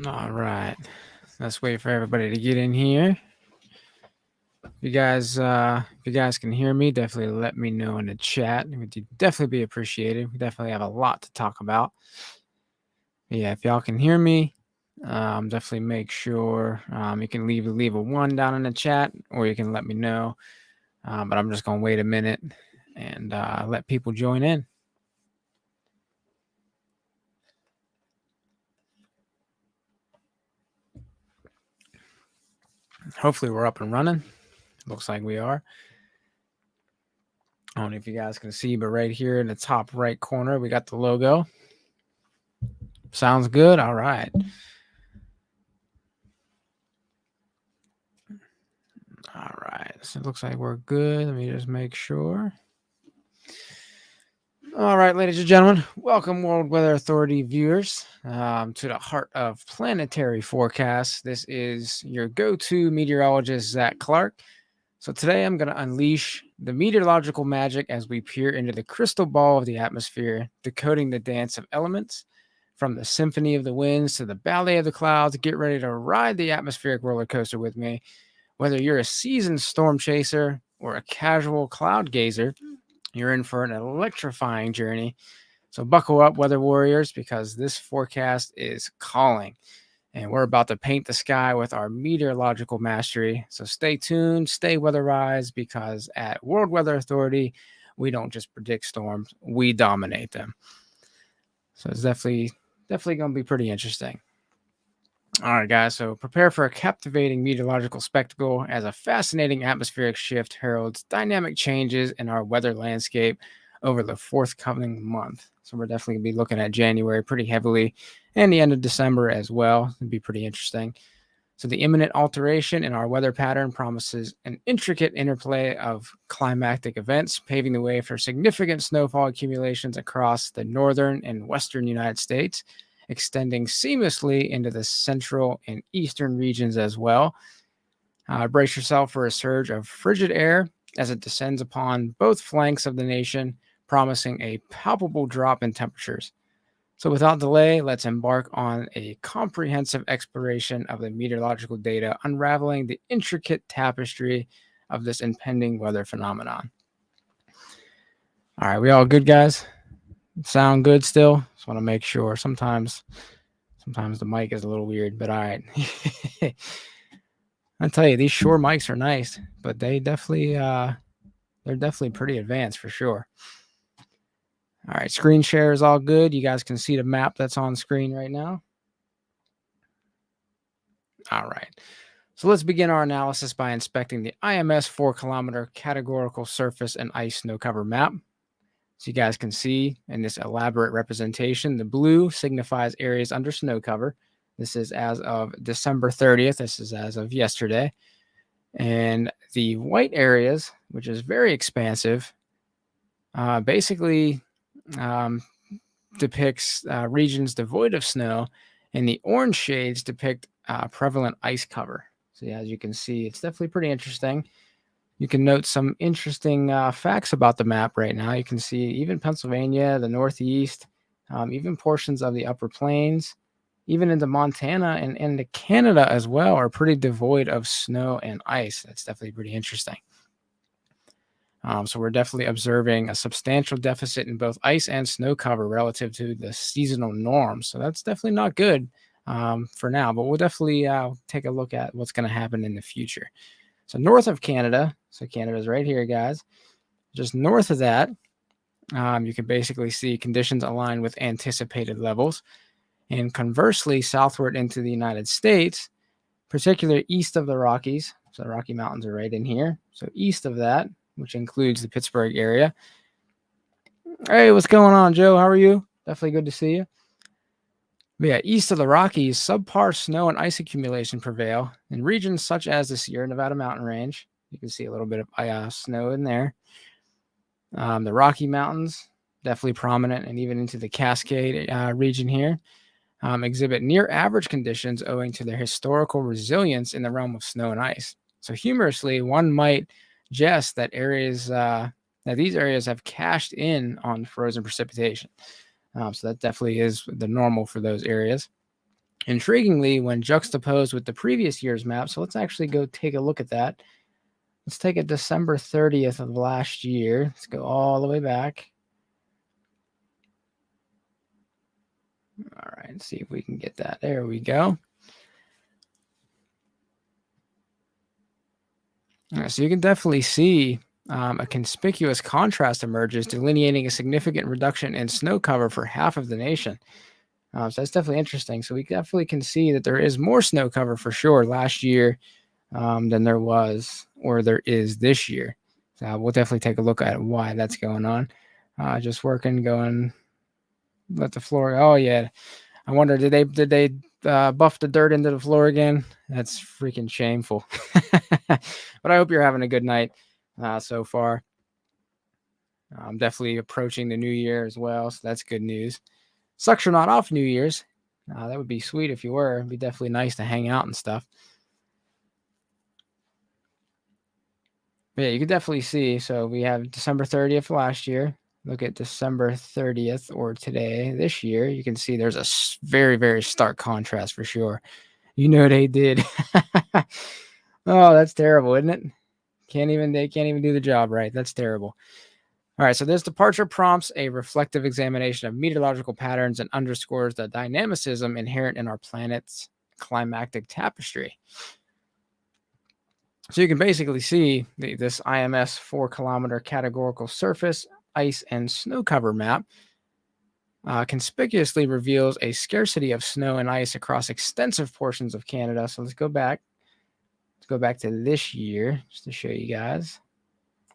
All right. Let's wait for everybody to get in here. If you guys can hear me, definitely let me know in the chat. It would definitely be appreciated. We definitely have a lot to talk about. Yeah, if y'all can hear me, definitely make sure you can leave a one down in the chat, or you can let me know. But I'm just gonna wait a minute and let people join in. Hopefully, we're up and running. Looks like we are. I don't know if you guys can see, but right here in the top right corner, we got the logo. Sounds good. All right. All right. So it looks like we're good. Let me just make sure. All right, ladies and gentlemen, welcome World Weather Authority viewers to the heart of planetary forecasts. This is your go-to meteorologist, Zach Clark. So today I'm going to unleash the meteorological magic as we peer into the crystal ball of the atmosphere, decoding the dance of elements. From the symphony of the winds to the ballet of the clouds, get ready to ride the atmospheric roller coaster with me. Whether you're a seasoned storm chaser or a casual cloud gazer, you're in for an electrifying journey. So buckle up, weather warriors, because this forecast is calling. And we're about to paint the sky with our meteorological mastery. So stay tuned, stay weatherized, because at World Weather Authority, we don't just predict storms, we dominate them. So it's definitely going to be pretty interesting. All right, guys. So prepare for a captivating meteorological spectacle as a fascinating atmospheric shift heralds dynamic changes in our weather landscape over the forthcoming month. So we're definitely going to be looking at January pretty heavily and the end of December as well. It'd be pretty interesting. So the imminent alteration in our weather pattern promises an intricate interplay of climactic events, paving the way for significant snowfall accumulations across the northern and western United States, extending seamlessly into the central and eastern regions as well. Brace yourself for a surge of frigid air as it descends upon both flanks of the nation, promising a palpable drop in temperatures. So, without delay, let's embark on a comprehensive exploration of the meteorological data, unraveling the intricate tapestry of this impending weather phenomenon. All right, we all good, guys? Sound good still? Just want to make sure. Sometimes the mic is a little weird, but all right. I tell you, these Shure mics are nice, but they're definitely pretty advanced for sure. All right, screen share is all good. You guys can see the map that's on screen right now. All right. So let's begin our analysis by inspecting the IMS 4-kilometer categorical surface and ice snow cover map. So you guys can see in this elaborate representation, the blue signifies areas under snow cover. This is as of December 30th. This is as of yesterday. And the white areas, which is very expansive, basically depicts regions devoid of snow, and the orange shades depict prevalent ice cover. So yeah, as you can see, it's definitely pretty interesting. You can note some interesting facts about the map right now. You can see even Pennsylvania, the Northeast, even portions of the Upper Plains, even into Montana and into Canada as well are pretty devoid of snow and ice. That's definitely pretty interesting. So we're definitely observing a substantial deficit in both ice and snow cover relative to the seasonal norms. So that's definitely not good for now, but we'll definitely take a look at what's going to happen in the future. So north of Canada, so Canada is right here, guys. Just north of that, you can basically see conditions align with anticipated levels. And conversely, southward into the United States, particularly east of the Rockies, so the Rocky Mountains are right in here. So east of that, which includes the Pittsburgh area. Hey, what's going on, Joe? How are you? Definitely good to see you. But yeah, east of the Rockies, subpar snow and ice accumulation prevail in regions such as the Sierra Nevada mountain range. You can see a little bit of snow in there. The Rocky Mountains, definitely prominent, and even into the Cascade region here, exhibit near average conditions owing to their historical resilience in the realm of snow and ice. So humorously, one might jest that these areas have cashed in on frozen precipitation. So that definitely is the normal for those areas. Intriguingly, when juxtaposed with the previous year's map, so let's actually go take a look at that. Let's take it December 30th of last year. Let's go all the way back. All right, see if we can get that. There we go. So you can definitely see a conspicuous contrast emerges, delineating a significant reduction in snow cover for half of the nation. So that's definitely interesting. So we definitely can see that there is more snow cover for sure last year than there was or there is this year. So we'll definitely take a look at why that's going on. Just working, going, let the floor. Oh yeah, I wonder did they buff the dirt into the floor again? That's freaking shameful. But I hope you're having a good night so far. I'm definitely approaching the new year as well, so that's good news. Sucks you're not off New Year's. That would be sweet if you were. It'd be definitely nice to hang out and stuff. But yeah, you can definitely see. So we have December 30th last year. Look at December 30th or today this year. You can see there's a very, very stark contrast for sure. You know they did. Oh, that's terrible, isn't it? They can't even do the job right. That's terrible. All right, so this departure prompts a reflective examination of meteorological patterns and underscores the dynamicism inherent in our planet's climactic tapestry. So you can basically see this IMS 4-kilometer categorical surface, ice, and snow cover map conspicuously reveals a scarcity of snow and ice across extensive portions of Canada. So let's go back. Let's go back to this year just to show you guys.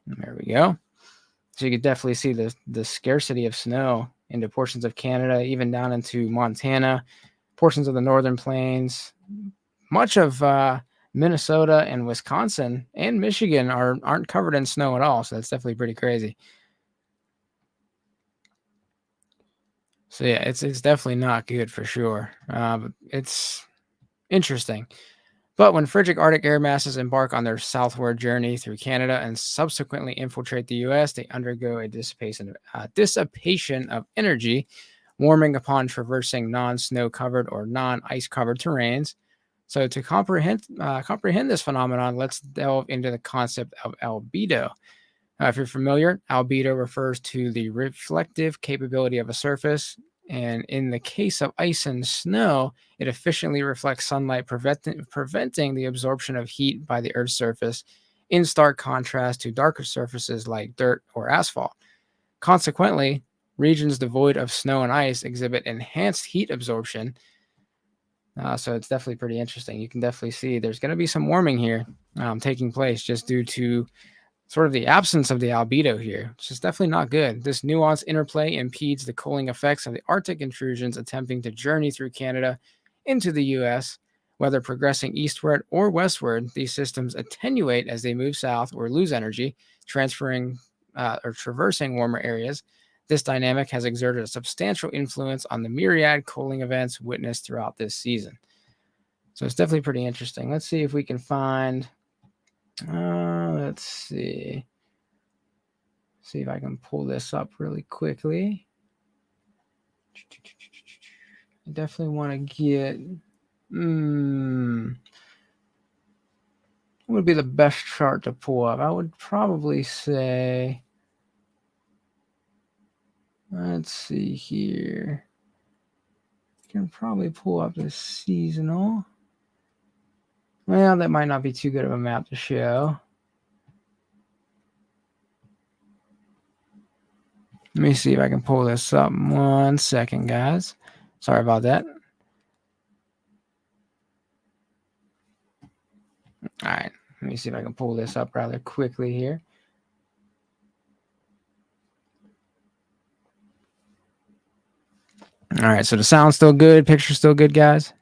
There we go. So you could definitely see the scarcity of snow into portions of Canada, even down into Montana, portions of the northern plains, much of Minnesota and Wisconsin and Michigan aren't covered in snow at all. So that's definitely pretty crazy. So yeah, it's definitely not good for sure. But it's interesting. But when frigid Arctic air masses embark on their southward journey through Canada and subsequently infiltrate the U.S., they undergo a dissipation of energy, warming upon traversing non-snow covered or non-ice covered terrains. So to comprehend this phenomenon, let's delve into the concept of albedo. If you're familiar, albedo refers to the reflective capability of a surface, and in the case of ice and snow, it efficiently reflects sunlight, preventing the absorption of heat by the Earth's surface, in stark contrast to darker surfaces like dirt or asphalt. Consequently, regions devoid of snow and ice exhibit enhanced heat absorption. So it's definitely pretty interesting. You can definitely see there's going to be some warming here taking place just due to sort of the absence of the albedo here, which is definitely not good. This nuanced interplay impedes the cooling effects of the Arctic intrusions attempting to journey through Canada into the US. Whether progressing eastward or westward, these systems attenuate as they move south or lose energy, transferring or traversing warmer areas. This dynamic has exerted a substantial influence on the myriad cooling events witnessed throughout this season. So it's definitely pretty interesting. Let's see if we can find let's see. See if I can pull this up really quickly. I definitely want to get. What would be the best chart to pull up? I would probably say. Let's see here. I can probably pull up the seasonal. Well, that might not be too good of a map to show. Let me see if I can pull this up. 1 second, guys. Sorry about that. All right. Let me see if I can pull this up rather quickly here. All right. So the sound's still good. Picture's still good, guys.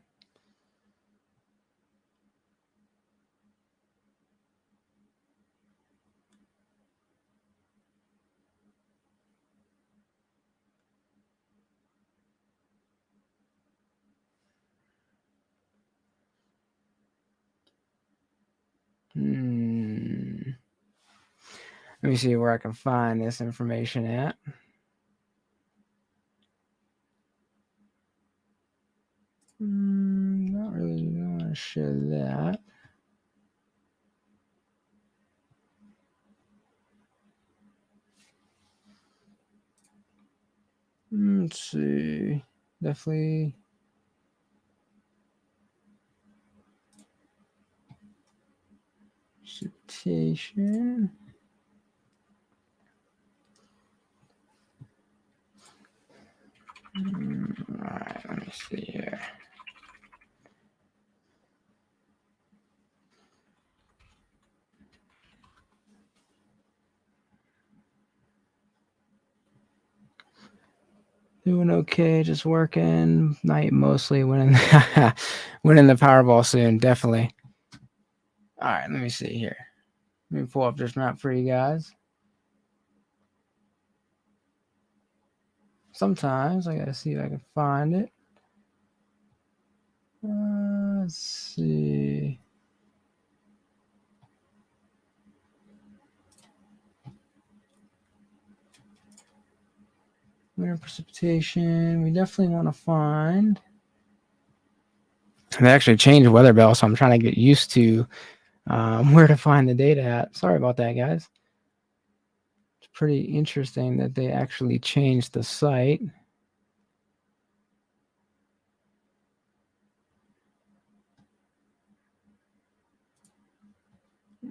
Let me see where I can find this information at. to show that. Let's see. Definitely. Precipitation. All right, let me see here. Doing okay, just working. Night mostly winning, winning the Powerball soon, definitely. All right, let me see here. Let me pull up this map for you guys. Sometimes I gotta see if I can find it. Let's see. Winter precipitation. We definitely want to find. They actually changed Weather Bell, so I'm trying to get used to where to find the data at. Sorry about that, guys. It's pretty interesting that they actually changed the site.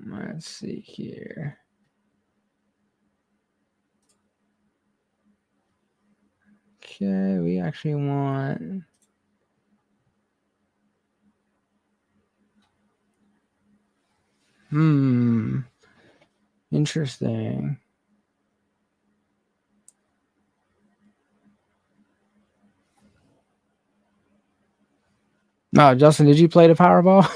Let's see here. Okay, we actually want. Interesting. No, Justin, did you play the Powerball?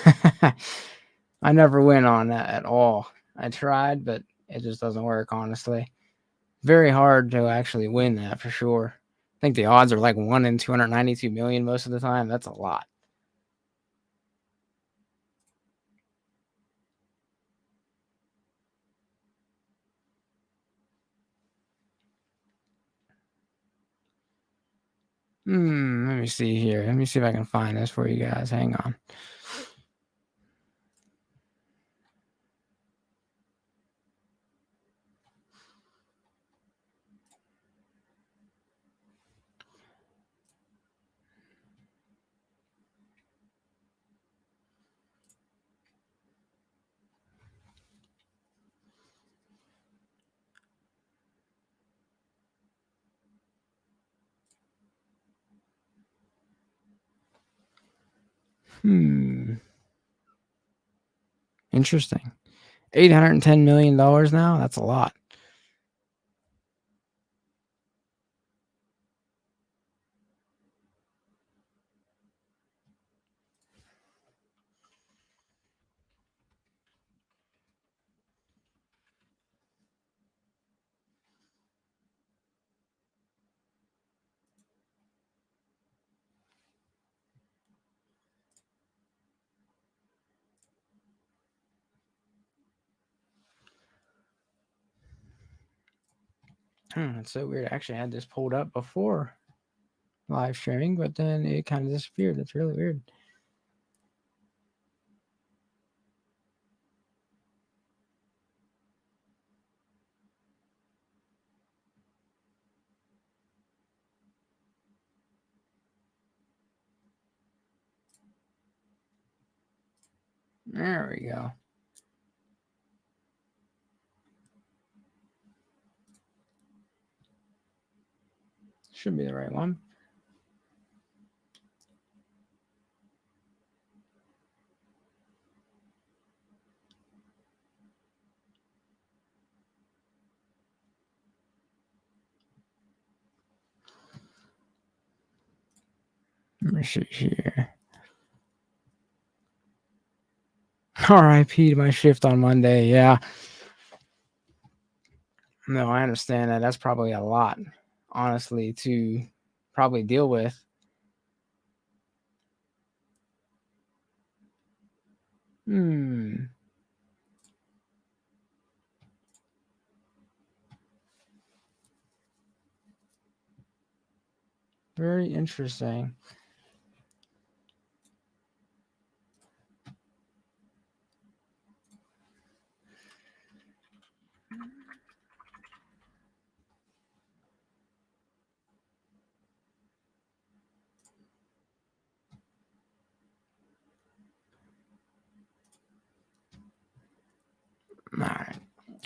I never win on that at all. I tried, but it just doesn't work, honestly. Very hard to actually win that for sure. I think the odds are like 1 in 292 million most of the time. That's a lot. Let me see here. Let me see if I can find this for you guys. Hang on. Interesting. $810 million now? That's a lot. It's so weird. I actually had this pulled up before live streaming, but then it kind of disappeared. That's really weird. There we go. Should be the right one. Let me see here. RIP to my shift on Monday. Yeah. No, I understand that. That's probably a lot, honestly, to probably deal with. Very interesting.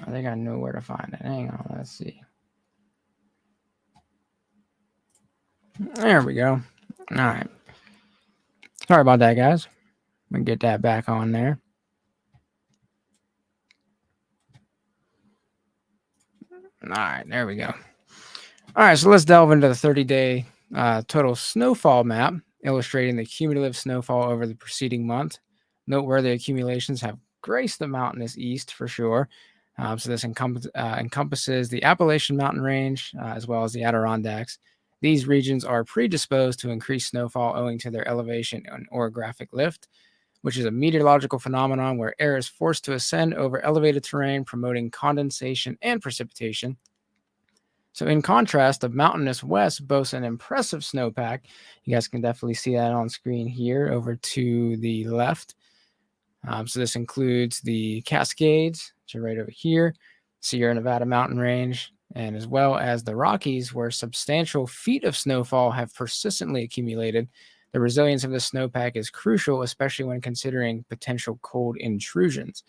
I think I know where to find it. Hang on, let's see. There we go. All right. Sorry about that, guys. We can get that back on there. All right, there we go. All right, so let's delve into the 30-day total snowfall map, illustrating the cumulative snowfall over the preceding month. Noteworthy accumulations have graced the mountainous east for sure. So this encompasses the Appalachian Mountain Range as well as the Adirondacks. These regions are predisposed to increased snowfall owing to their elevation and orographic lift, which is a meteorological phenomenon where air is forced to ascend over elevated terrain, promoting condensation and precipitation. So, in contrast, the mountainous west boasts an impressive snowpack. You guys can definitely see that on screen here over to the left. So, this includes the Cascades, which are right over here, Sierra Nevada mountain range, and as well as the Rockies, where substantial feet of snowfall have persistently accumulated. The resilience of the snowpack is crucial, especially when considering potential cold intrusions.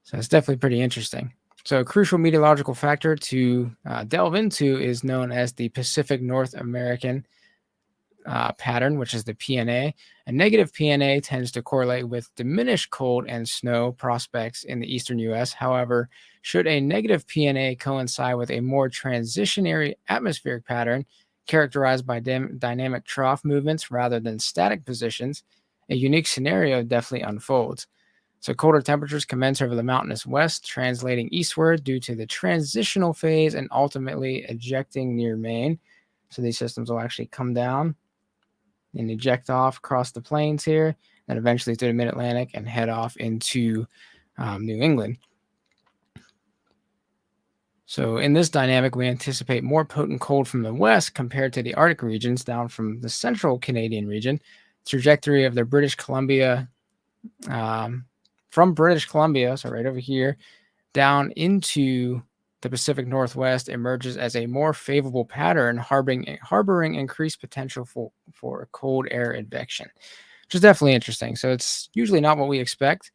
So, it's definitely pretty interesting. So, a crucial meteorological factor to delve into is known as the Pacific North American pattern, which is the PNA. A negative PNA tends to correlate with diminished cold and snow prospects in the eastern U.S. However, should a negative PNA coincide with a more transitionary atmospheric pattern characterized by dynamic trough movements rather than static positions, a unique scenario definitely unfolds. So colder temperatures commence over the mountainous west, translating eastward due to the transitional phase and ultimately ejecting near Maine. So these systems will actually come down and eject off across the plains here, and eventually through the mid-Atlantic and head off into New England. So in this dynamic, we anticipate more potent cold from the west compared to the Arctic regions down from the central Canadian region. Trajectory of the British Columbia from British Columbia, so right over here, down into the Pacific Northwest emerges as a more favorable pattern, harboring increased potential for cold air advection, which is definitely interesting. So it's usually not what we expect.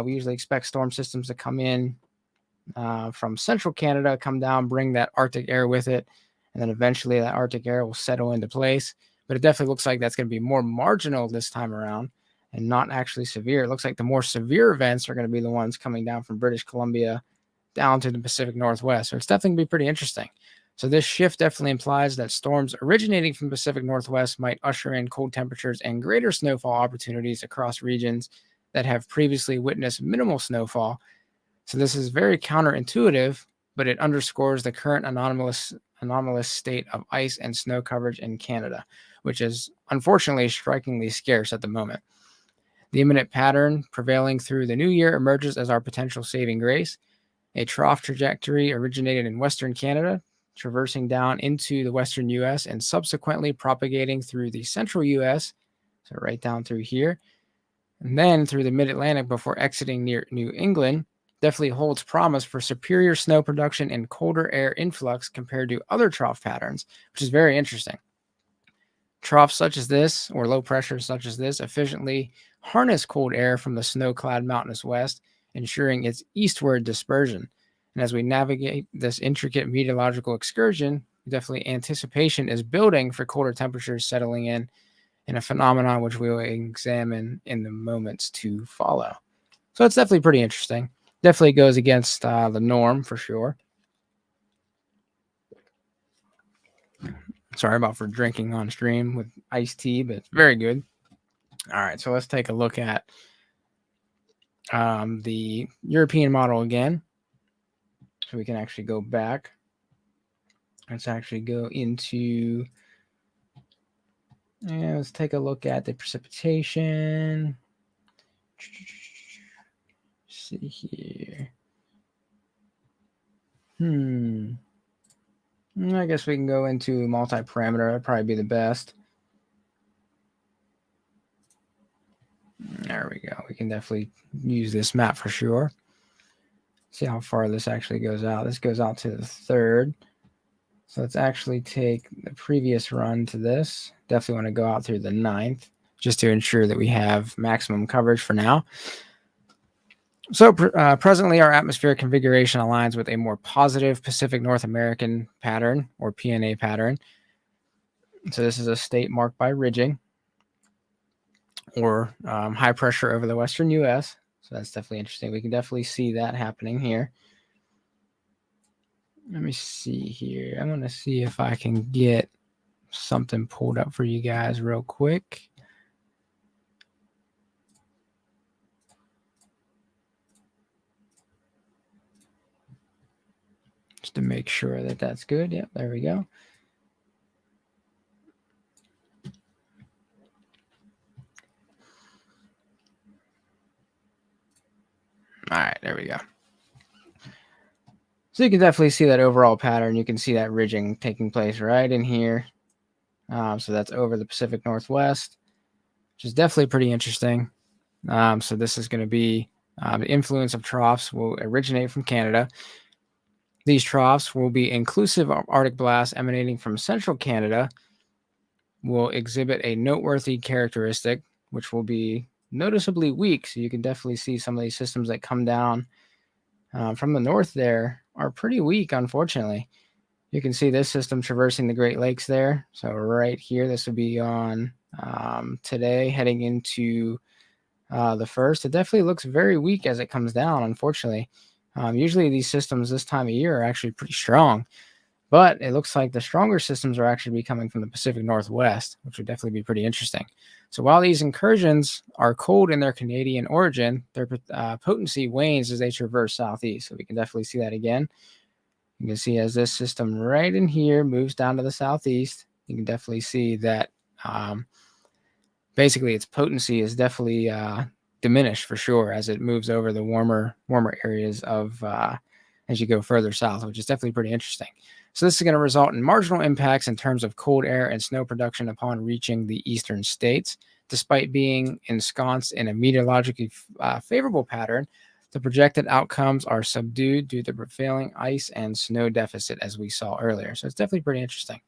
We usually expect storm systems to come in from central Canada, come down, bring that Arctic air with it, and then eventually that Arctic air will settle into place. But it definitely looks like that's going to be more marginal this time around and not actually severe. It looks like the more severe events are going to be the ones coming down from British Columbia down to the Pacific Northwest. So it's definitely going to be pretty interesting. So this shift definitely implies that storms originating from the Pacific Northwest might usher in cold temperatures and greater snowfall opportunities across regions that have previously witnessed minimal snowfall. So this is very counterintuitive, but it underscores the current anomalous state of ice and snow coverage in Canada, which is unfortunately strikingly scarce at the moment. The imminent pattern prevailing through the new year emerges as our potential saving grace. A trough trajectory originated in Western Canada, traversing down into the Western U.S. and subsequently propagating through the Central U.S., so right down through here, and then through the Mid-Atlantic before exiting near New England, definitely holds promise for superior snow production and colder air influx compared to other trough patterns, which is very interesting. Troughs such as this, or low pressure such as this, efficiently harness cold air from the snow-clad mountainous west, ensuring its eastward dispersion. And as we navigate this intricate meteorological excursion, definitely anticipation is building for colder temperatures settling in a phenomenon which we will examine in the moments to follow. So it's definitely pretty interesting. Definitely goes against the norm for sure. Sorry about for drinking on stream with iced tea, but it's very good. All right, so let's take a look at the European model again. So we can actually go back. Let's actually go into, and let's take a look at the precipitation. See here. I guess we can go into multi-parameter. That'd probably be the best. There we go. We can definitely use this map for sure. See how far this actually goes out. This goes out to the 3rd. So let's actually take the previous run to this. Definitely want to go out through the 9th just to ensure that we have maximum coverage for now. So presently, our atmospheric configuration aligns with a more positive Pacific North American pattern, or PNA pattern. So this is a state marked by ridging, or high pressure over the western U.S. So that's definitely interesting. We can definitely see that happening here. Let me see here. I'm going to see if I can get something pulled up for you guys real quick. Just to make sure that that's good. Yep, there we go. All right, there we go. So you can definitely see that overall pattern. You can see that ridging taking place right in here. So that's over the Pacific Northwest, which is definitely pretty interesting. So this is going to be the influence of troughs will originate from Canada. These troughs will be inclusive of Arctic blasts emanating from central Canada, will exhibit a noteworthy characteristic, which will be noticeably weak. So you can definitely see some of these systems that come down from the north there are pretty weak, unfortunately. You can see this system traversing the Great Lakes there. So right here, this would be on today, heading into the first. It definitely looks very weak as it comes down, unfortunately. Usually these systems this time of year are actually pretty strong, but it looks like the stronger systems are actually be coming from the Pacific Northwest, which would definitely be pretty interesting. So while these incursions are cold in their Canadian origin, their potency wanes as they traverse southeast. So we can definitely see that again. You can see as this system right in here moves down to the southeast, you can definitely see that basically its potency is definitely diminished for sure as it moves over the warmer areas of as you go further south, which is definitely pretty interesting. So this is going to result in marginal impacts in terms of cold air and snow production upon reaching the eastern states. Despite being ensconced in a meteorologically favorable pattern, the projected outcomes are subdued due to the prevailing ice and snow deficit, as we saw earlier. So it's definitely pretty interesting.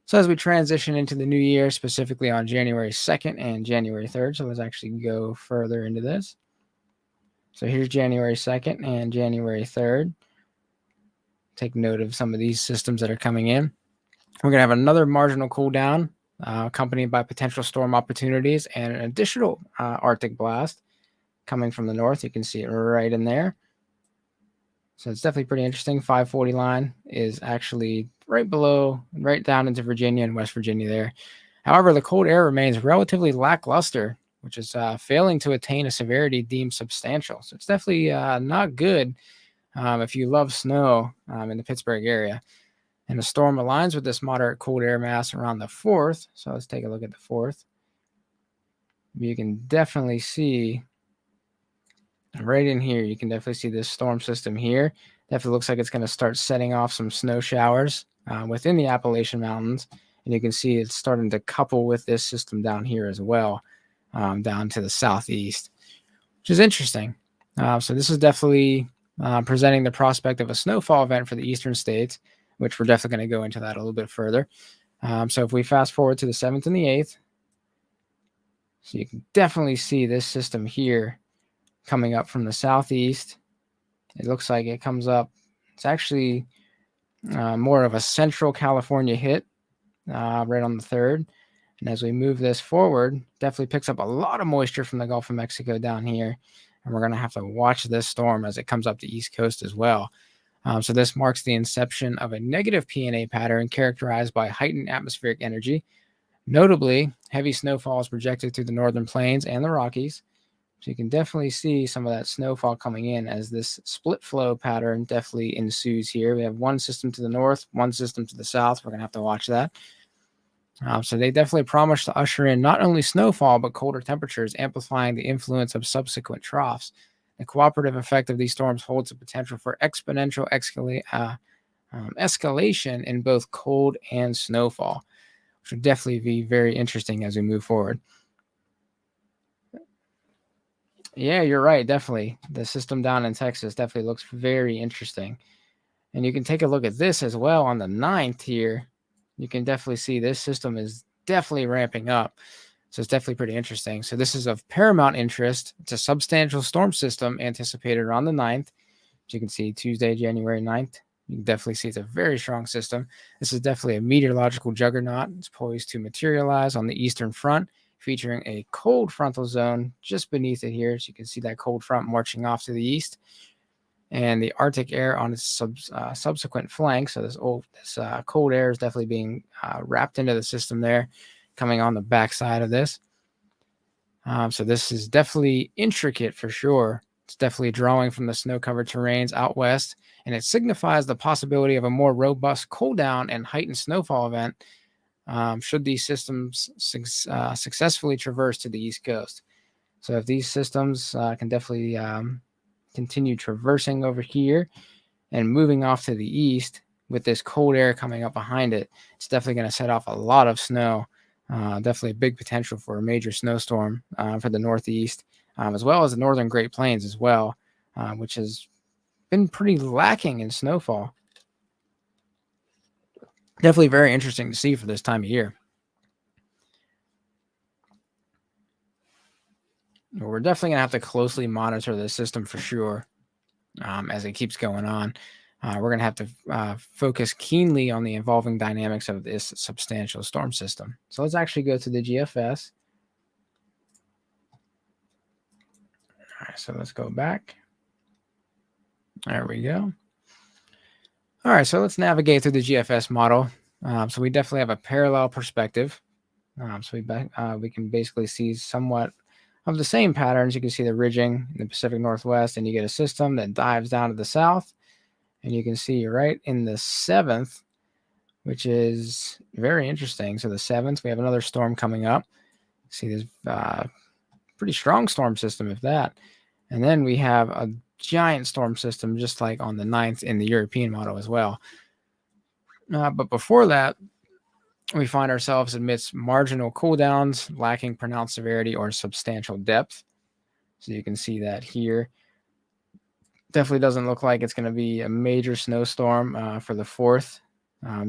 So as we transition into the new year, specifically on January 2nd and January 3rd, so let's actually go further into this. So here's January 2nd and January 3rd. Take note of some of these systems that are coming in. We're going to have another marginal cool down, accompanied by potential storm opportunities and an additional Arctic blast coming from the north. You can see it right in there. So it's definitely pretty interesting. 540 line is actually right below, right down into Virginia and West Virginia there. However, the cold air remains relatively lackluster, which is failing to attain a severity deemed substantial. So it's definitely not good if you love snow in the Pittsburgh area. And the storm aligns with this moderate cold air mass around the 4th. So let's take a look at the 4th. You can definitely see right in here, you can definitely see this storm system here. Definitely looks like it's going to start setting off some snow showers within the Appalachian Mountains. And you can see it's starting to couple with this system down here as well, down to the southeast, which is interesting. So this is definitely presenting the prospect of a snowfall event for the eastern states, which we're definitely going to go into that a little bit further. So if we fast forward to the 7th and the 8th, so you can definitely see this system here coming up from the southeast. It looks like it comes up. It's actually more of a central California hit right on the 3rd. And as we move this forward, definitely picks up a lot of moisture from the Gulf of Mexico down here. And we're going to have to watch this storm as it comes up the East Coast as well. So this marks the inception of a negative PNA pattern characterized by heightened atmospheric energy. Notably, heavy snowfall is projected through the northern plains and the Rockies. So you can definitely see some of that snowfall coming in as this split flow pattern definitely ensues here. We have one system to the north, one system to the south. We're going to have to watch that. So they definitely promise to usher in not only snowfall, but colder temperatures, amplifying the influence of subsequent troughs. The cooperative effect of these storms holds the potential for exponential escalation in both cold and snowfall, which would definitely be very interesting as we move forward. Yeah, you're right. Definitely. The system down in Texas definitely looks very interesting. And you can take a look at this as well on the 9th here. You can definitely see this system is definitely ramping up. So it's definitely pretty interesting. So this is of paramount interest. It's a substantial storm system anticipated around the 9th. As you can see, Tuesday, January 9th. You can definitely see it's a very strong system. This is definitely a meteorological juggernaut. It's poised to materialize on the eastern front, featuring a cold frontal zone just beneath it here. So you can see that cold front marching off to the east, and the Arctic air on its subsequent flank. So this cold air is definitely being wrapped into the system there, coming on the backside of this. So this is definitely intricate for sure. It's definitely drawing from the snow-covered terrains out west, and it signifies the possibility of a more robust cool down and heightened snowfall event should these systems successfully traverse to the east coast. So if these systems can definitely continue traversing over here and moving off to the east with this cold air coming up behind it, it's definitely going to set off a lot of snow. Definitely a big potential for a major snowstorm for the Northeast, as well as the Northern Great Plains as well, which has been pretty lacking in snowfall. Definitely very interesting to see for this time of year. We're definitely going to have to closely monitor this system for sure as it keeps going on. We're going to have to focus keenly on the evolving dynamics of this substantial storm system. So let's actually go to the GFS. All right, so let's go back. There we go. All right, so let's navigate through the GFS model. So we definitely have a parallel perspective. So we can basically see somewhat of the same patterns. You can see the ridging in the Pacific Northwest, and you get a system that dives down to the south. And you can see right in the 7th, which is very interesting. So the 7th, we have another storm coming up. See this pretty strong storm system, if that. And then we have a giant storm system, just like on the 9th in the European model as well. But before that, we find ourselves amidst marginal cooldowns, lacking pronounced severity or substantial depth. So you can see that here. Definitely doesn't look like it's going to be a major snowstorm for the 4th,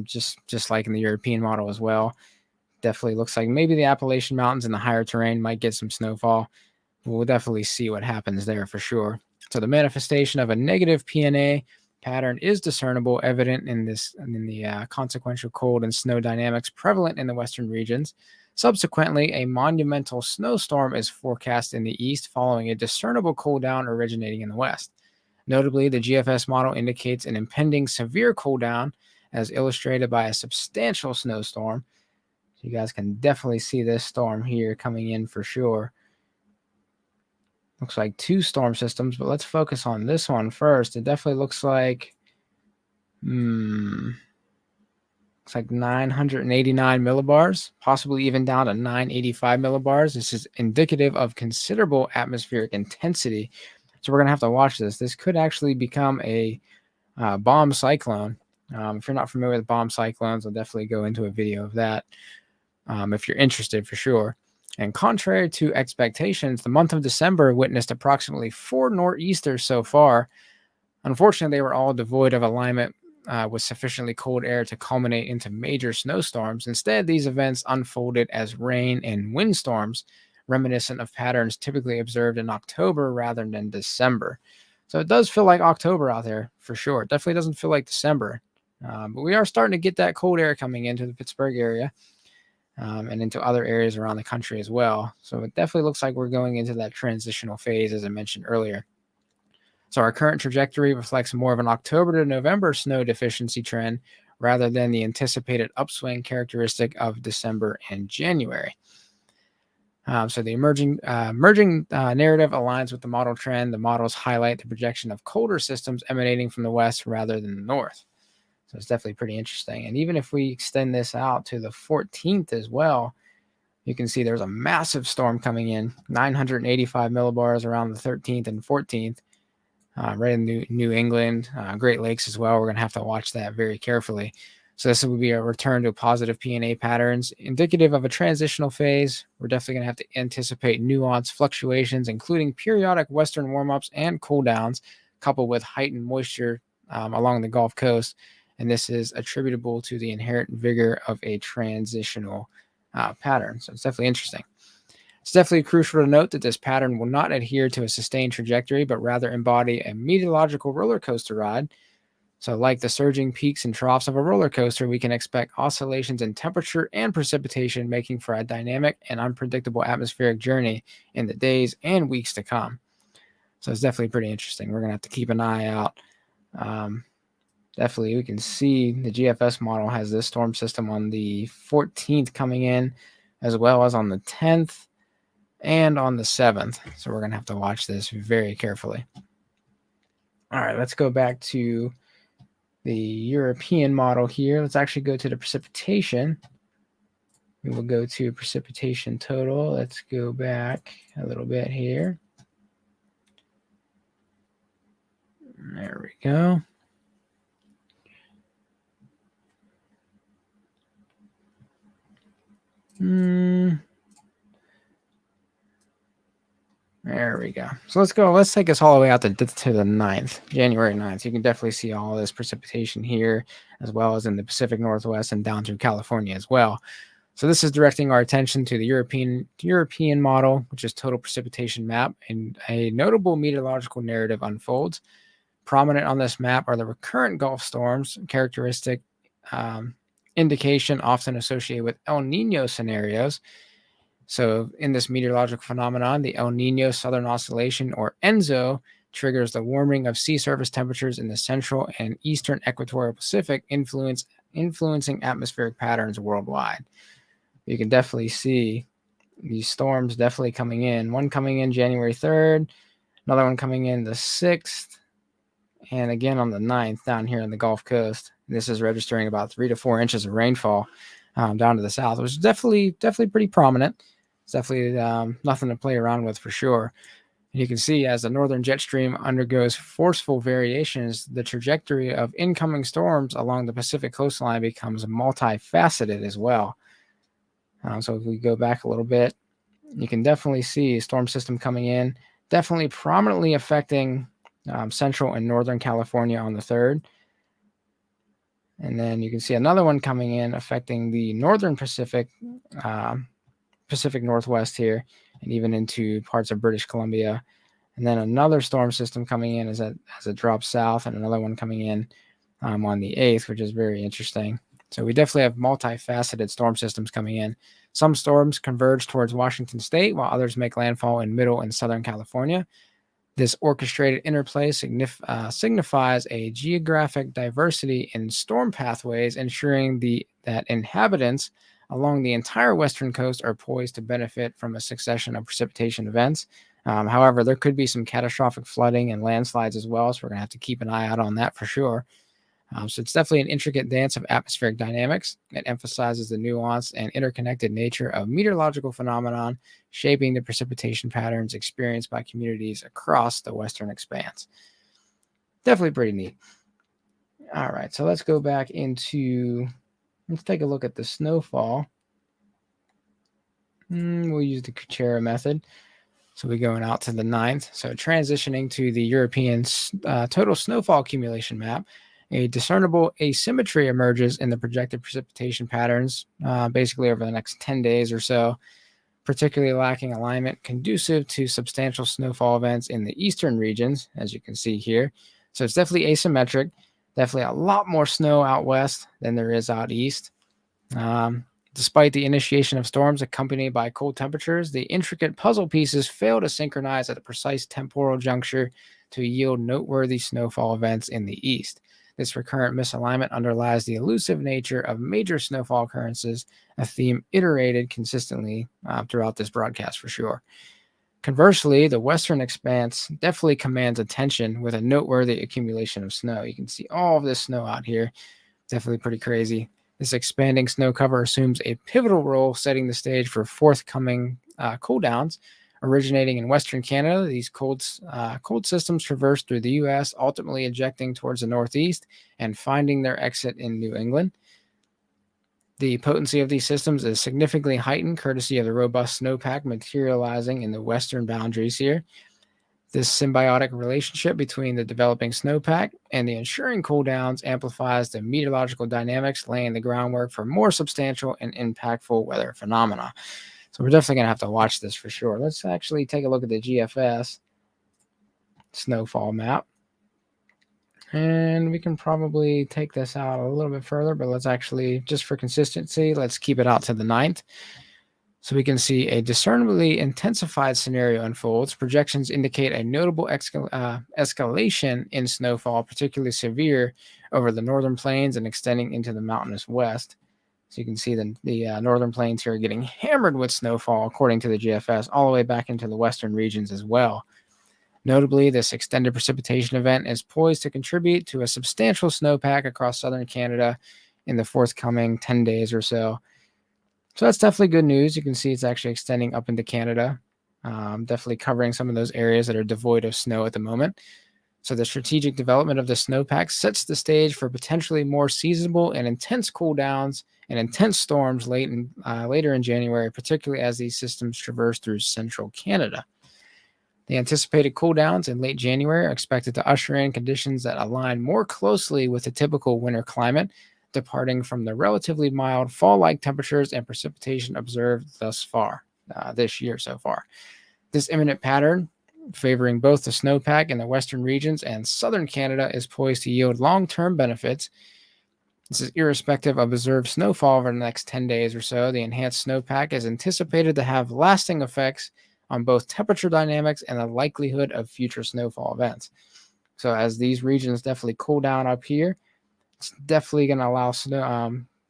just like in the European model as well. Definitely looks like maybe the Appalachian Mountains and the higher terrain might get some snowfall. We'll definitely see what happens there for sure. So the manifestation of a negative PNA pattern is discernible, evident in the consequential cold and snow dynamics prevalent in the western regions. Subsequently, a monumental snowstorm is forecast in the east, following a discernible cool down originating in the west. Notably, the GFS model indicates an impending severe cool down, as illustrated by a substantial snowstorm. So you guys can definitely see this storm here coming in for sure. Looks like 2 storm systems, but let's focus on this one first. It definitely looks like, looks like 989 millibars, possibly even down to 985 millibars. This is indicative of considerable atmospheric intensity. So we're going to have to watch this. This could actually become a bomb cyclone. If you're not familiar with bomb cyclones, I'll definitely go into a video of that if you're interested for sure. And contrary to expectations, the month of December witnessed approximately 4 nor'easters so far. Unfortunately, they were all devoid of alignment with sufficiently cold air to culminate into major snowstorms. Instead, these events unfolded as rain and windstorms, reminiscent of patterns typically observed in October rather than December. So it does feel like October out there for sure. It definitely doesn't feel like December. But we are starting to get that cold air coming into the Pittsburgh area and into other areas around the country as well. So it definitely looks like we're going into that transitional phase, as I mentioned earlier. So our current trajectory reflects more of an October to November snow deficiency trend rather than the anticipated upswing characteristic of December and January. So the emerging narrative aligns with the model trend. The models highlight the projection of colder systems emanating from the west rather than the north. So it's definitely pretty interesting. And even if we extend this out to the 14th as well, you can see there's a massive storm coming in, 985 millibars around the 13th and 14th, right in New England, Great Lakes as well. We're going to have to watch that very carefully. So this will be a return to positive PNA patterns, indicative of a transitional phase. We're definitely going to have to anticipate nuanced fluctuations, including periodic western warm-ups and cool-downs, coupled with heightened moisture along the Gulf Coast. And this is attributable to the inherent vigor of a transitional pattern. So it's definitely interesting. It's definitely crucial to note that this pattern will not adhere to a sustained trajectory, but rather embody a meteorological roller coaster ride. So, like the surging peaks and troughs of a roller coaster, we can expect oscillations in temperature and precipitation, making for a dynamic and unpredictable atmospheric journey in the days and weeks to come. So, it's definitely pretty interesting. We're going to have to keep an eye out. Um, Definitely, we can see the GFS model has this storm system on the 14th coming in, as well as on the 10th and on the 7th. So, we're going to have to watch this very carefully. All right, let's go back to the European model here. Let's actually go to the precipitation. We will go to precipitation total. Let's go back a little bit here. There we go. There we go. So let's go. Let's take us all the way out to the 9th, January 9th. You can definitely see all this precipitation here, as well as in the Pacific Northwest and down through California as well. So this is directing our attention to the European model, which is total precipitation map, and a notable meteorological narrative unfolds. Prominent on this map are the recurrent Gulf storms, characteristic indication often associated with El Nino scenarios. So in this meteorological phenomenon, the El Nino Southern Oscillation, or ENSO, triggers the warming of sea surface temperatures in the central and eastern equatorial Pacific, influencing atmospheric patterns worldwide. You can definitely see these storms definitely coming in. One coming in January 3rd, another one coming in the 6th, and again on the 9th down here on the Gulf Coast. This is registering about 3 to 4 inches of rainfall down to the south, which is definitely pretty prominent. It's definitely nothing to play around with for sure. And you can see as the northern jet stream undergoes forceful variations, the trajectory of incoming storms along the Pacific coastline becomes multifaceted as well. So if we go back a little bit, you can definitely see a storm system coming in, definitely prominently affecting central and northern California on the 3rd. And then you can see another one coming in affecting the northern Pacific Northwest here, and even into parts of British Columbia. And then another storm system coming in as it drops south, and another one coming in on the 8th, which is very interesting. So we definitely have multifaceted storm systems coming in. Some storms converge towards Washington State, while others make landfall in middle and southern California. This orchestrated interplay signifies a geographic diversity in storm pathways, ensuring that inhabitants along the entire western coast are poised to benefit from a succession of precipitation events. However, there could be some catastrophic flooding and landslides as well, so we're going to have to keep an eye out on that for sure. So it's definitely an intricate dance of atmospheric dynamics. It emphasizes the nuanced and interconnected nature of meteorological phenomenon, shaping the precipitation patterns experienced by communities across the western expanse. Definitely pretty neat. All right, so let's go back let's take a look at the snowfall. We'll use the Kuchera method. So we're going out to the 9th. So transitioning to the European total snowfall accumulation map, a discernible asymmetry emerges in the projected precipitation patterns, basically over the next 10 days or so, particularly lacking alignment conducive to substantial snowfall events in the eastern regions, as you can see here. So it's definitely asymmetric, definitely a lot more snow out west than there is out east. Despite the initiation of storms accompanied by cold temperatures, the intricate puzzle pieces fail to synchronize at a precise temporal juncture to yield noteworthy snowfall events in the east. This recurrent misalignment underlies the elusive nature of major snowfall occurrences, a theme iterated consistently throughout this broadcast for sure. Conversely, the western expanse definitely commands attention with a noteworthy accumulation of snow. You can see all of this snow out here. Definitely pretty crazy. This expanding snow cover assumes a pivotal role, setting the stage for forthcoming cool downs. Originating in Western Canada, these cold systems traverse through the U.S., ultimately ejecting towards the Northeast and finding their exit in New England. The potency of these systems is significantly heightened, courtesy of the robust snowpack materializing in the western boundaries here. This symbiotic relationship between the developing snowpack and the ensuring cool downs amplifies the meteorological dynamics, laying the groundwork for more substantial and impactful weather phenomena. So we're definitely going to have to watch this for sure. Let's actually take a look at the GFS snowfall map. And we can probably take this out a little bit further, but let's actually, just for consistency, let's keep it out to the 9th. So we can see a discernibly intensified scenario unfolds. Projections indicate a notable escalation in snowfall, particularly severe over the northern plains and extending into the mountainous west. So you can see the northern plains here are getting hammered with snowfall, according to the GFS, all the way back into the western regions as well. Notably, this extended precipitation event is poised to contribute to a substantial snowpack across southern Canada in the forthcoming 10 days or so. So that's definitely good news. You can see it's actually extending up into Canada, definitely covering some of those areas that are devoid of snow at the moment. So the strategic development of the snowpack sets the stage for potentially more seasonable and intense cool downs and intense storms later in January, particularly as these systems traverse through central Canada. The anticipated cool downs in late January are expected to usher in conditions that align more closely with the typical winter climate, departing from the relatively mild fall-like temperatures and precipitation observed thus far, this year so far. This imminent pattern, favoring both the snowpack in the western regions and southern Canada, is poised to yield long-term benefits. This is irrespective of observed snowfall over the next 10 days or so. The enhanced snowpack is anticipated to have lasting effects on both temperature dynamics and the likelihood of future snowfall events. So as these regions definitely cool down up here, it's definitely going to allow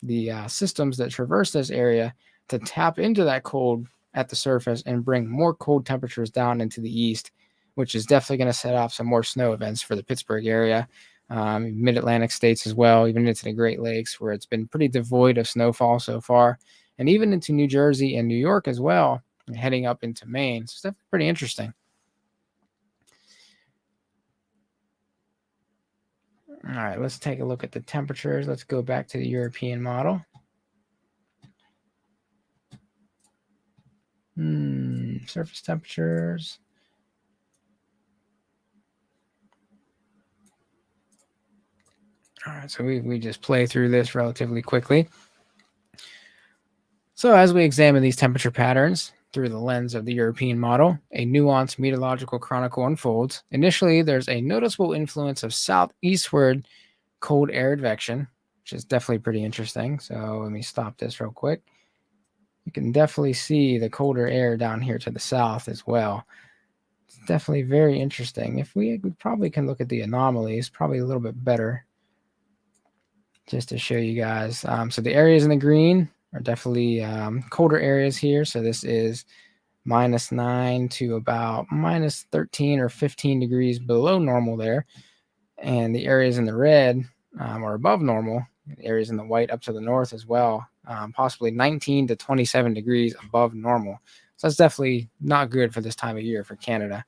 the systems that traverse this area to tap into that cold at the surface and bring more cold temperatures down into the east, which is definitely going to set off some more snow events for the Pittsburgh area, mid-Atlantic states as well, even into the Great Lakes, where it's been pretty devoid of snowfall so far, and even into New Jersey and New York as well, and heading up into Maine. So it's definitely pretty interesting. All right, let's take a look at the temperatures. Let's go back to the European model. Surface temperatures. All right, so we just play through this relatively quickly. So as we examine these temperature patterns through the lens of the European model, a nuanced meteorological chronicle unfolds. Initially, there's a noticeable influence of southeastward cold air advection, which is definitely pretty interesting. So let me stop this real quick. You can definitely see the colder air down here to the south as well. It's definitely very interesting. If we probably can look at the anomalies, probably a little bit better, just to show you guys. So the areas in the green are definitely colder areas here. So this is -9 to about -13 or 15 degrees below normal there. And the areas in the red are above normal. The areas in the white up to the north as well, possibly 19 to 27 degrees above normal. So that's definitely not good for this time of year for Canada.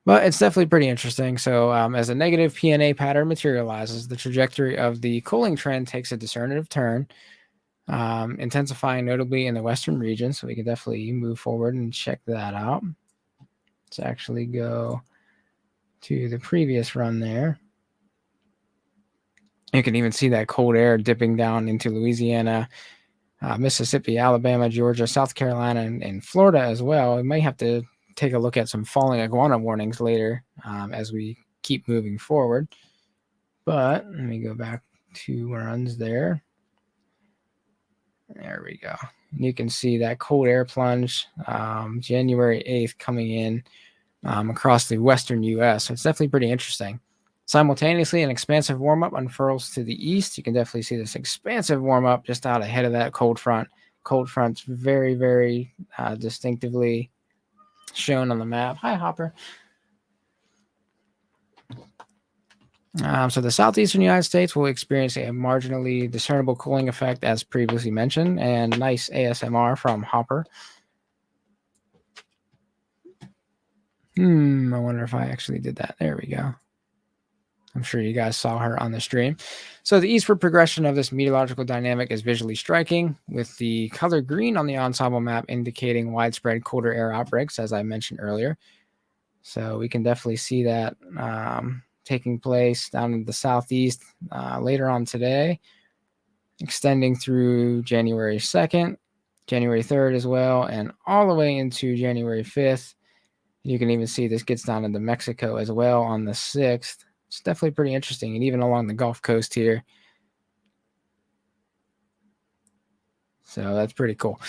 But it's definitely pretty interesting. So as a negative PNA pattern materializes, the trajectory of the cooling trend takes a discernive turn, intensifying notably in the western region. So we can definitely move forward and check that out. Let's actually go to the previous run there. You can even see that cold air dipping down into Louisiana, Mississippi, Alabama, Georgia, South Carolina, and Florida as well. We might have to take a look at some falling iguana warnings later as we keep moving forward. But let me go back 2 runs there. There we go. And you can see that cold air plunge January 8th coming in across the western U.S. So it's definitely pretty interesting. Simultaneously, an expansive warm-up unfurls to the east. You can definitely see this expansive warm-up just out ahead of that cold front. Cold front's very, very distinctively shown on the map. Hi, Hopper. So the southeastern United States will experience a marginally discernible cooling effect, as previously mentioned, and nice ASMR from Hopper. I wonder if I actually did that. There we go. I'm sure you guys saw her on the stream. So the eastward progression of this meteorological dynamic is visually striking, with the color green on the ensemble map indicating widespread colder air outbreaks, as I mentioned earlier. So we can definitely see that taking place down in the southeast later on today. extending through January 2nd, January 3rd as well, and all the way into January 5th. You can even see this gets down into Mexico as well on the 6th. It's definitely pretty interesting, and even along the Gulf Coast here. So that's pretty cool.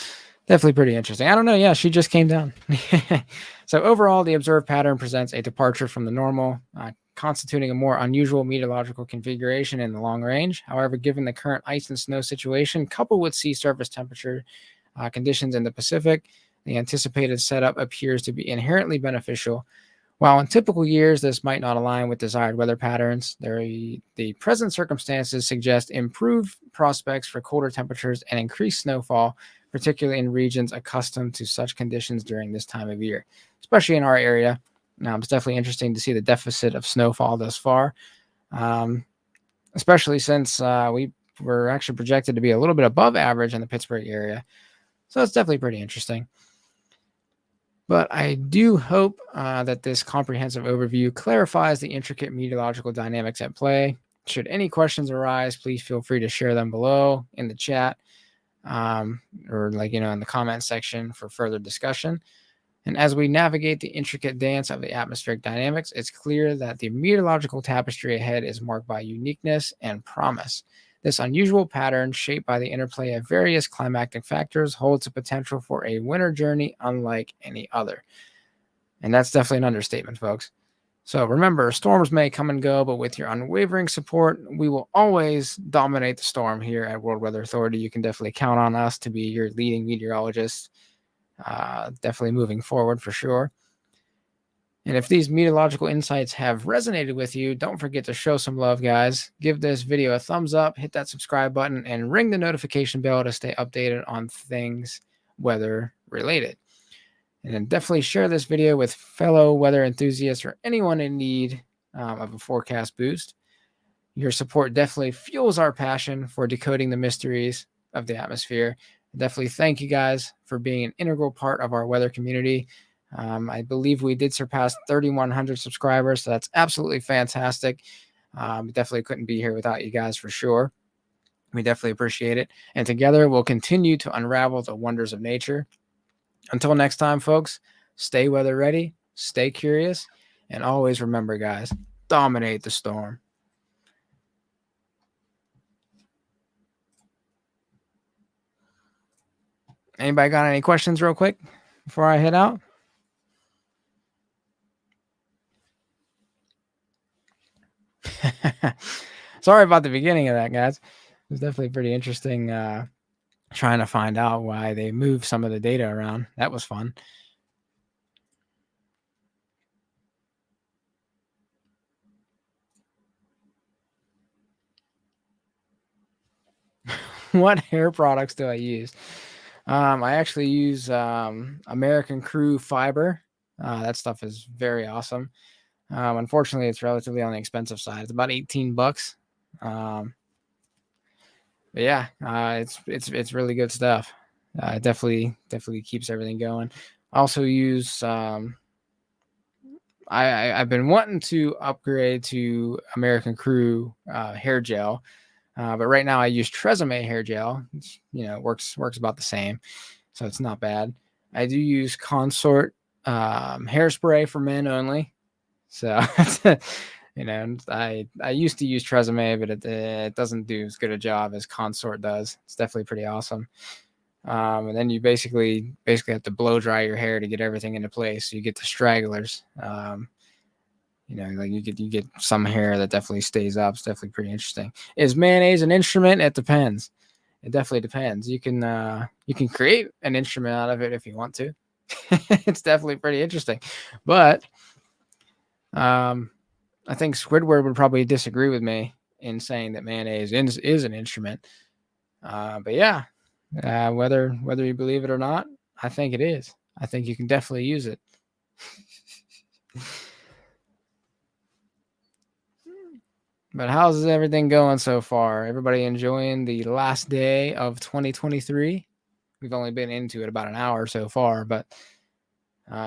Definitely pretty interesting. I don't know. Yeah, she just came down. So overall, the observed pattern presents a departure from the normal, constituting a more unusual meteorological configuration in the long range. However, given the current ice and snow situation, coupled with sea surface temperature conditions in the Pacific, the anticipated setup appears to be inherently beneficial. While in typical years this might not align with desired weather patterns, the present circumstances suggest improved prospects for colder temperatures and increased snowfall, particularly in regions accustomed to such conditions during this time of year, especially in our area. Now, it's definitely interesting to see the deficit of snowfall thus far, um, especially since we were actually projected to be a little bit above average in the Pittsburgh area. So it's definitely pretty interesting. But I do hope that this comprehensive overview clarifies the intricate meteorological dynamics at play. Should any questions arise, please feel free to share them below in the chat, or in the comment section for further discussion. And as we navigate the intricate dance of the atmospheric dynamics, it's clear that the meteorological tapestry ahead is marked by uniqueness and promise. This unusual pattern, shaped by the interplay of various climactic factors, holds the potential for a winter journey unlike any other. And that's definitely an understatement, folks. So remember, storms may come and go, but with your unwavering support, we will always dominate the storm here at World Weather Authority. You can definitely count on us to be your leading meteorologist, definitely moving forward for sure. And if these meteorological insights have resonated with you, don't forget to show some love, guys. Give this video a thumbs up, hit that subscribe button, and ring the notification bell to stay updated on things weather related. And then definitely share this video with fellow weather enthusiasts or anyone in need of a forecast boost. Your support definitely fuels our passion for decoding the mysteries of the atmosphere. Definitely thank you guys for being an integral part of our weather community. I believe we did surpass 3,100 subscribers, so that's absolutely fantastic. Definitely couldn't be here without you guys for sure. We definitely appreciate it. And together we'll continue to unravel the wonders of nature. Until next time, folks, stay weather ready, stay curious, and always remember, guys, dominate the storm. Anybody got any questions real quick before I head out? Sorry about the beginning of that, guys. It was definitely pretty interesting trying to find out why they moved some of the data around. That was fun. What hair products do I use? I actually use American Crew Fiber. That stuff is very awesome. Unfortunately, it's relatively on the expensive side. It's about $18. But yeah, it's really good stuff. It definitely keeps everything going. I also use I've been wanting to upgrade to American Crew hair gel, but right now I use Tresemme hair gel. It's, works about the same, so it's not bad. I do use Consort hairspray for men only. So I used to use Tresemme, but it doesn't do as good a job as Consort does. It's definitely pretty awesome. And then you basically have to blow dry your hair to get everything into place. So you get the stragglers. Like you get some hair that definitely stays up. It's definitely pretty interesting. Is mayonnaise an instrument? It depends. It definitely depends. You can create an instrument out of it if you want to. It's definitely pretty interesting, but I think Squidward would probably disagree with me in saying that mayonnaise is an instrument. But yeah, whether you believe it or not, I think it is. I think you can definitely use it. But how's everything going so far? Everybody enjoying the last day of 2023? We've only been into it about an hour so far, but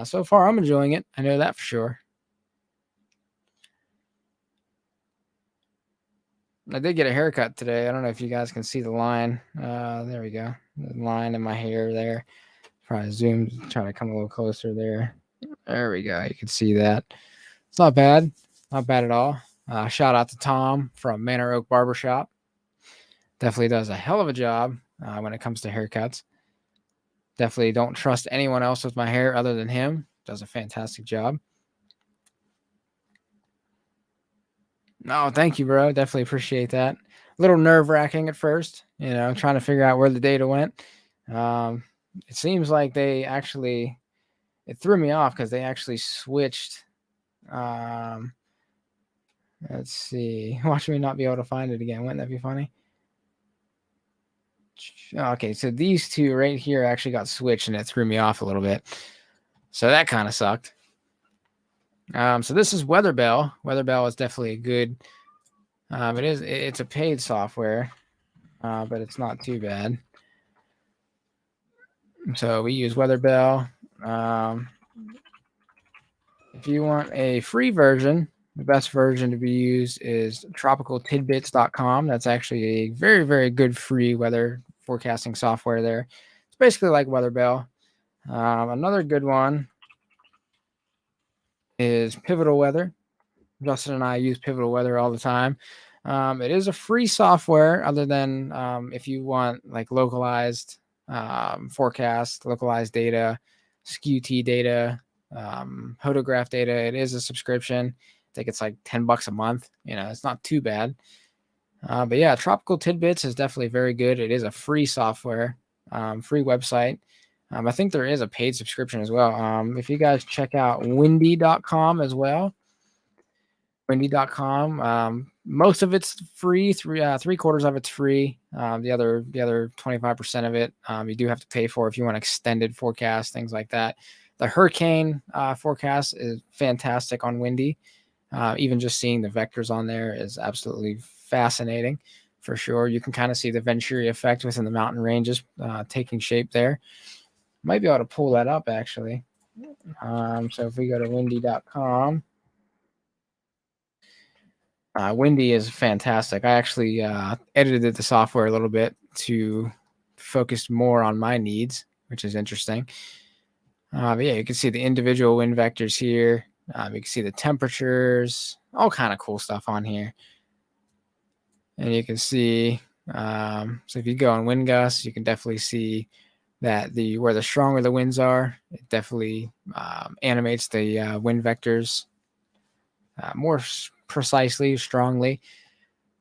so far I'm enjoying it. I know that for sure. I did get a haircut today. I don't know if you guys can see the line. There we go. The line in my hair there. Probably zoom, try to come a little closer there. There we go. You can see that. It's not bad. Not bad at all. Shout out to Tom from Manor Oak Barbershop. Definitely does a hell of a job when it comes to haircuts. Definitely don't trust anyone else with my hair other than him. Does a fantastic job. No, thank you, bro. Definitely appreciate that. A little nerve-wracking at first, trying to figure out where the data went. It seems like it threw me off because they actually switched. Let's see. Watch me not be able to find it again. Wouldn't that be funny? Okay, so these two right here actually got switched and it threw me off a little bit. So that kind of sucked. So this is WeatherBell. WeatherBell is definitely a good. It's a paid software, but it's not too bad. So we use WeatherBell. If you want a free version, the best version to be used is tropicaltidbits.com. That's actually a very, very good free weather forecasting software there. It's basically like WeatherBell. Another good one is Pivotal Weather. Justin and I use Pivotal Weather all the time. It is a free software other than if you want like localized forecast, localized data, SKUT data, photograph data. It is a subscription. I think it's like $10 a month. It's not too bad. But yeah, Tropical Tidbits is definitely very good. It is a free software, free website. I think there is a paid subscription as well. If you guys check out windy.com as well, windy.com, most of it's free. Three quarters of it's free. The other 25% of it, you do have to pay for if you want extended forecast, things like that. The hurricane forecast is fantastic on Windy. Even just seeing the vectors on there is absolutely fascinating for sure. You can kind of see the Venturi effect within the mountain ranges taking shape there. Might be able to pull that up actually. So if we go to windy.com, Windy is fantastic. I actually edited the software a little bit to focus more on my needs, which is interesting. But yeah, you can see the individual wind vectors here. You can see the temperatures, all kind of cool stuff on here. And you can see, so if you go on wind gusts, you can definitely see that where the stronger the winds are, it definitely animates the wind vectors more precisely, strongly.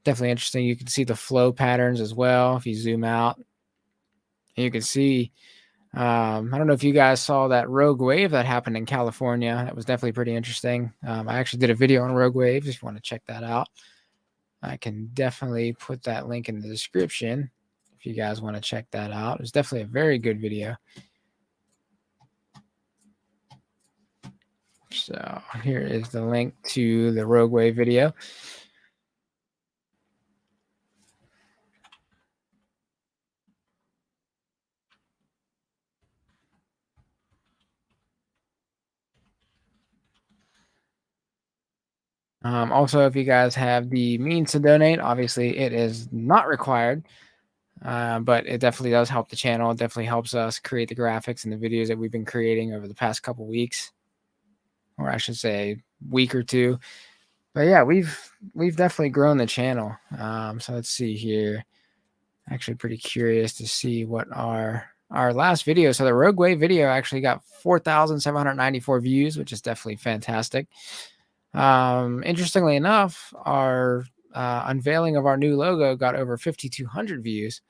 Definitely interesting. You can see the flow patterns as well if you zoom out. And you can see, I don't know if you guys saw that rogue wave that happened in California. That was definitely pretty interesting. I actually did a video on rogue waves if you want to check that out. I can definitely put that link in the description if you guys want to check that out. It's definitely a very good video. So here is the link to the rogue wave video. Also, if you guys have the means to donate, obviously it is not required, but it definitely does help the channel. It definitely helps us create the graphics and the videos that we've been creating over the past couple weeks, or I should say week or two. But yeah, we've definitely grown the channel. So let's see here. Actually pretty curious to see what our last video. So the Rogue Wave video actually got 4,794 views, which is definitely fantastic. Interestingly enough, our unveiling of our new logo got over 5,200 views.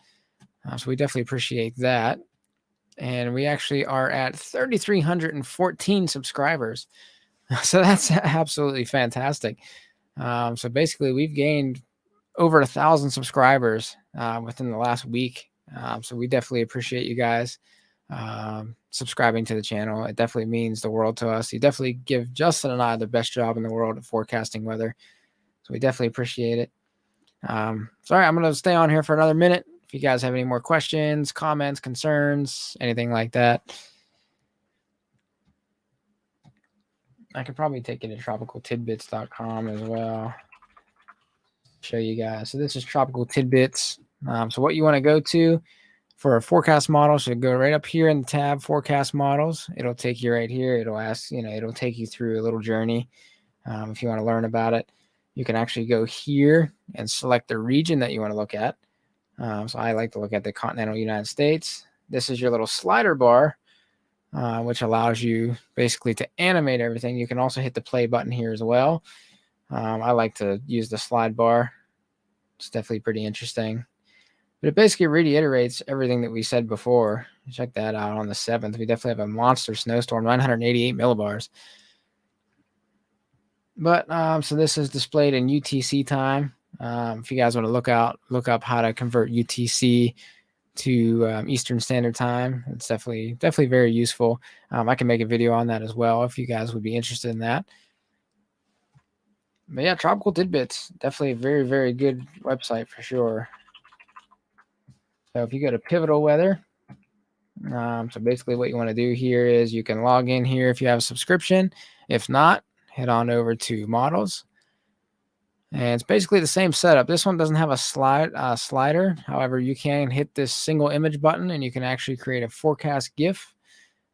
So we definitely appreciate that. And we actually are at 3,314 subscribers. So that's absolutely fantastic. So basically we've gained over 1,000 subscribers within the last week. So we definitely appreciate you guys subscribing to the channel. It definitely means the world to us. You definitely give Justin and I the best job in the world at forecasting weather. So we definitely appreciate it. Sorry, I'm going to stay on here for another minute. If you guys have any more questions, comments, concerns, anything like that, I could probably take you to tropicaltidbits.com as well. show you guys. So this is Tropical Tidbits. So what you want to go to for a forecast model should go right up here in the tab forecast models. It'll take you right here. It'll ask, it'll take you through a little journey. If you want to learn about it, you can actually go here and select the region that you want to look at. So I like to look at the continental United States. This is your little slider bar, which allows you basically to animate everything. You can also hit the play button here as well. I like to use the slide bar. It's definitely pretty interesting. But it basically reiterates everything that we said before. Check that out on the 7th. We definitely have a monster snowstorm, 988 millibars. But so this is displayed in UTC time. If you guys want to look up how to convert UTC to Eastern Standard Time, it's definitely very useful. I can make a video on that as well if you guys would be interested in that. But yeah, Tropical Tidbits, definitely a very, very good website for sure. So if you go to Pivotal Weather, so basically what you want to do here is you can log in here if you have a subscription. If not, head on over to Models. And it's basically the same setup. This one doesn't have a slider. However, you can hit this single image button and you can actually create a forecast GIF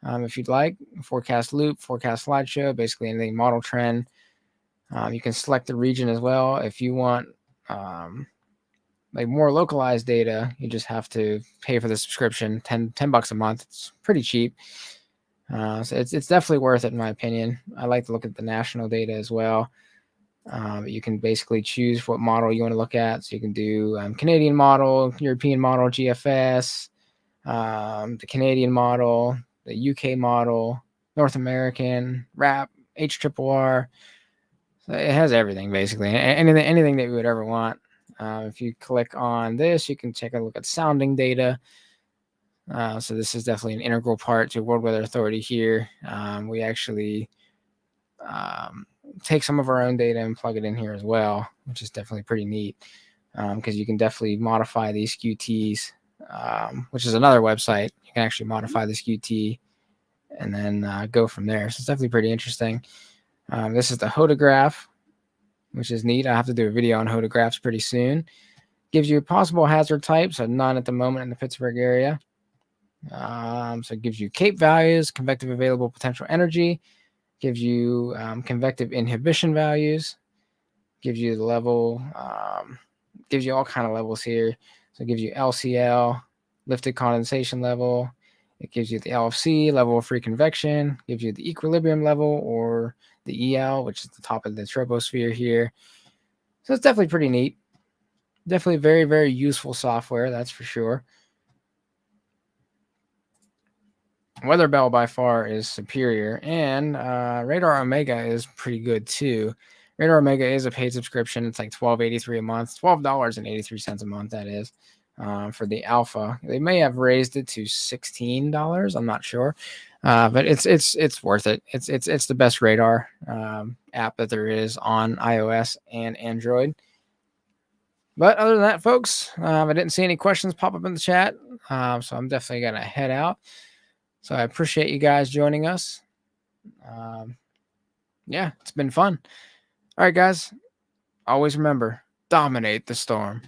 if you'd like. Forecast loop, forecast slideshow, basically anything model trend. You can select the region as well. If you want like more localized data, you just have to pay for the subscription, 10 bucks a month. It's pretty cheap. So it's definitely worth it in my opinion. I like to look at the national data as well. You can basically choose what model you want to look at. So you can do Canadian model, European model, GFS, the Canadian model, the UK model, North American, RAP, HRRR. So it has everything basically, anything that you would ever want. If you click on this, you can take a look at sounding data. So this is definitely an integral part to World Weather Authority here. We actually take some of our own data and plug it in here as well, which is definitely pretty neat because you can definitely modify these QTs, which is another website. You can actually modify this QT and then go from there. So it's definitely pretty interesting. This is the hodograph, which is neat. I have to do a video on hodographs pretty soon. Gives you possible hazard types, so none at the moment in the Pittsburgh area. So it gives you CAPE values, convective available potential energy, gives you convective inhibition values, gives you the level, gives you all kind of levels here. So it gives you LCL, lifted condensation level. It gives you the LFC, level of free convection, gives you the equilibrium level or the EL, which is the top of the troposphere here. So it's definitely pretty neat. Definitely very, very useful software, that's for sure. Weather Bell by far is superior, and Radar Omega is pretty good too. Radar Omega is a paid subscription. It's like $12.83 a month, $12.83 a month. That is for the alpha. They may have raised it to $16. I'm not sure, but it's worth it. It's the best radar app that there is on iOS and Android. But other than that, folks, I didn't see any questions pop up in the chat, so I'm definitely gonna head out. So I appreciate you guys joining us. Yeah, it's been fun. All right, guys. Always remember, dominate the storm.